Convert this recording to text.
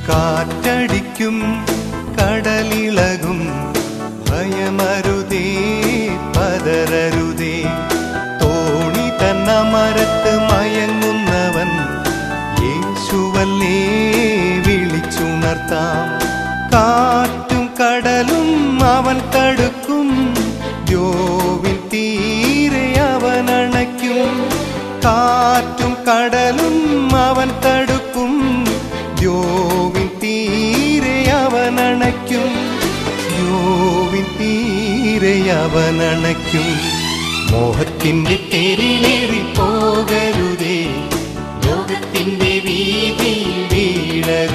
കാറ്റടിക്കും കടലിളകും ഭയമരുതേ പതരരുതേ. തോണി തന്ന മരത്ത് മയങ്ങുന്നവൻ യേശുവല്ലേ വിളിച്ചുണർത്താം. കാറ്റും കടലും അവൻ തടുക്കും, ദ്യോവിൻ തീരെ അവൻ അണയ്ക്കും. കാറ്റും കടലും അവൻ തടുക്കും, ദ്യോവിൻ തീരെ അവൻ അണയ്ക്കും. ദ്യോവിൻ തീരെ അവൻ അണയ്ക്കും. മോഹത്തിന്റെ തെരിലേറി പോകരുതേ, ലോകത്തിന്റെ വീതിയിൽ വീഴരുതേ.